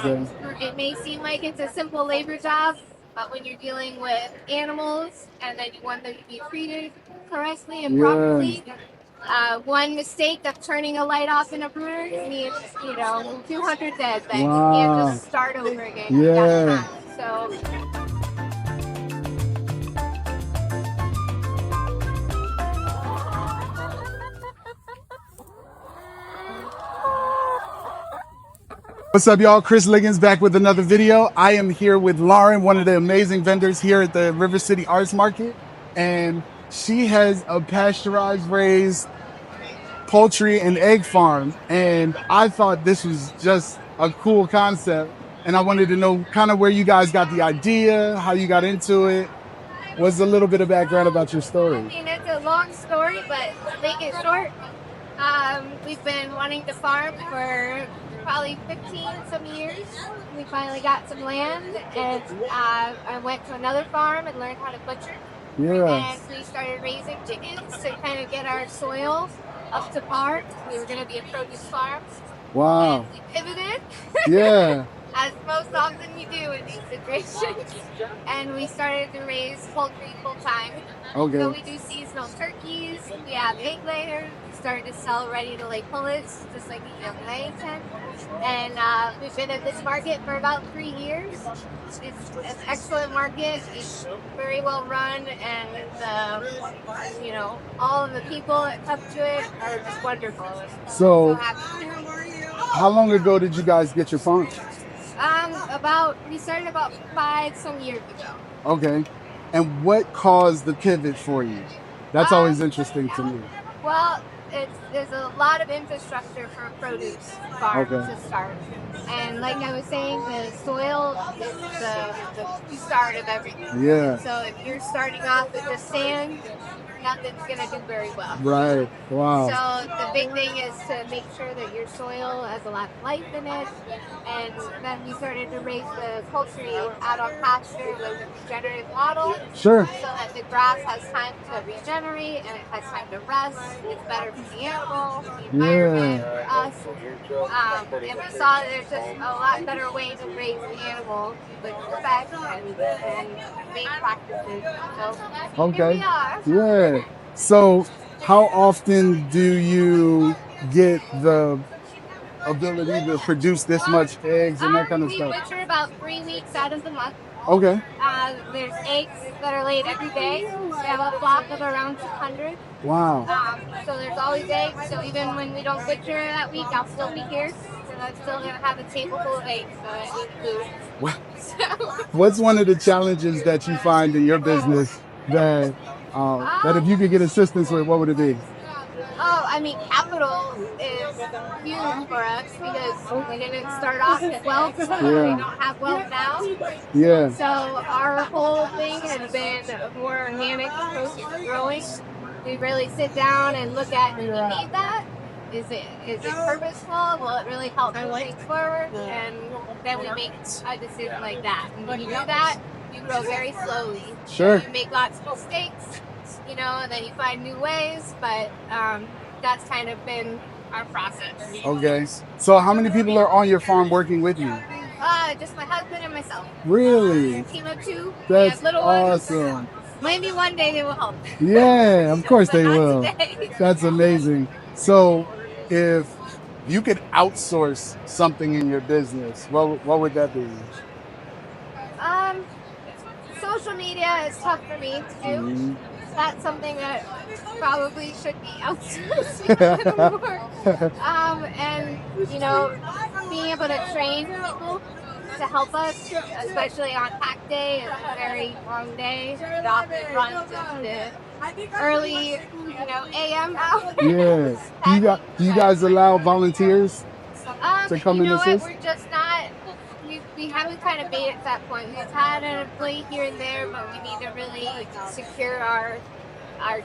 Okay. It may seem like it's a simple labor job, but when you're dealing with animals and then you want them to be treated correctly and properly, one mistake of turning a light off in a brewer means, 200 dead that you can't Wow. just start over again. You Yeah. got time. So What's up, y'all? Chris Liggins back with another video. I am here with Lauren, one of the amazing vendors here at the Riverside Arts Market. And she has a pasteurized raised poultry and egg farm. And I thought this was just a cool concept. And I wanted to know kind of where you guys got the idea, how you got into it. What's a little bit of background about your story? I mean, it's a long story, but to make it short, we've been wanting to farm for probably 15 some years. We finally got some land, and I went to another farm and learned how to butcher. Yeah. And we started raising chickens to kind of get our soil up to par. We were going to be a produce farm. Wow. And we pivoted. Yeah. As most often you do in these situations. And we started to raise poultry full time. Okay. So we do seasonal turkeys, we have egg layers, we started to sell ready to lay pullets, just like a young Layington. And we've been at this market for about 3 years. It's an excellent market, it's very well run, and all of the people that come to it are just wonderful. So Happy. how long ago did you guys get your farm? We started about 5 some years ago. Okay. And what caused the pivot for you? That's always interesting to me. Well, there's a lot of infrastructure for a produce farm to start. And like I was saying, the soil is the start of everything. Yeah. So if you're starting off with just sand, nothing's going to do very well. Right. Wow. So the big thing is to make sure that your soil has a lot of life in it. And then we started to raise the poultry out on pasture with a regenerative model. Sure. So that the grass has time to regenerate and it has time to rest. It's better for the animal, the environment, for us. And we saw that there's just a lot better way to raise an animal with respect and humane practices. So here we are. Yeah. So how often do you get the ability to produce this much eggs and that kind of stuff? We butcher about 3 weeks out of the month. Okay. There's eggs that are laid every day. We have a flock of around 200. Wow. So there's always eggs. So even when we don't butcher that week, I'll still be here. And I'm still going to have a table full of eggs. So I need food. What's one of the challenges that you find in your business that if you could get assistance with, what would it be? I mean, capital is huge for us because we didn't start off with wealth. We don't have wealth now. Yeah. So our whole thing has been a more organic approach to growing. We really sit down and look at, do we need that? Is it purposeful? Will it really help move things forward? And then we make a decision like that. And when you do that, you grow very slowly. Sure. You make lots of mistakes, and then you find new ways, but that's kind of been our process. Okay. So how many people are on your farm working with you? Just my husband and myself. Really? A team of 2. That's little awesome. Ones. Maybe one day they will help. Yeah, of course they will. Today. That's amazing. So if you could outsource something in your business, what would that be? Social media is tough for me to do. Mm-hmm. That's something that probably should be outsourced more. And being able to train people to help us, especially on pack day, it's a very long day. It often runs into early, AM hours. Yeah. Do you guys allow volunteers to come and assist? We're just not. We haven't kind of made it to that point. We've had an employee here and there, but we need to really secure our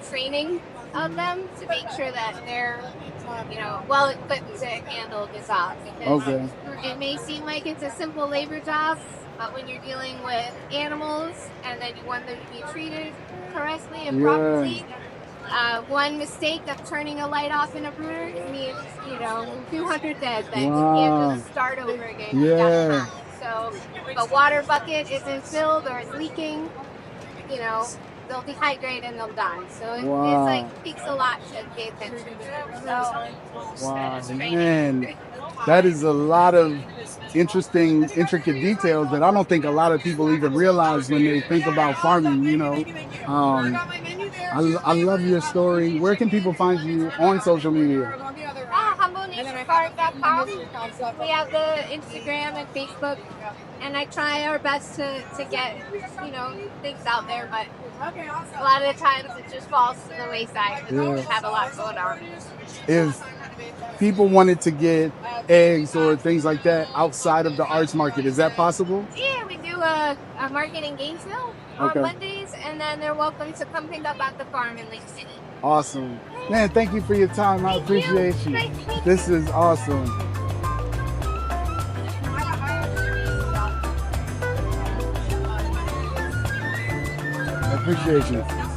training of them to make sure that they're, well equipped to handle this job. Because it may seem like it's a simple labor job, but when you're dealing with animals and then you want them to be treated correctly and properly, one mistake of turning a light off in a brooder means, 200 dead. Then you Wow. can't just start over again. You gotta have it. So if a water bucket isn't filled or it's leaking, they'll dehydrate and they'll die. So it takes a lot to pay attention to. So, Wow, man, that is a lot of intricate details that I don't think a lot of people even realize when they think about farming. I love your story. Where can people find you on social media? HumbleNationFarm.com. We have the Instagram and Facebook, and I try our best to get things out there, but a lot of the times it just falls to the wayside because we have a lot going on. If people wanted to get eggs or things like that outside of the arts market, is that possible? Yeah, we do a market in Gainesville on Mondays, and then they're welcome to come pick up at the farm in Lake City. Awesome. Man, thank you for your time. I appreciate you. This is awesome. I appreciate you.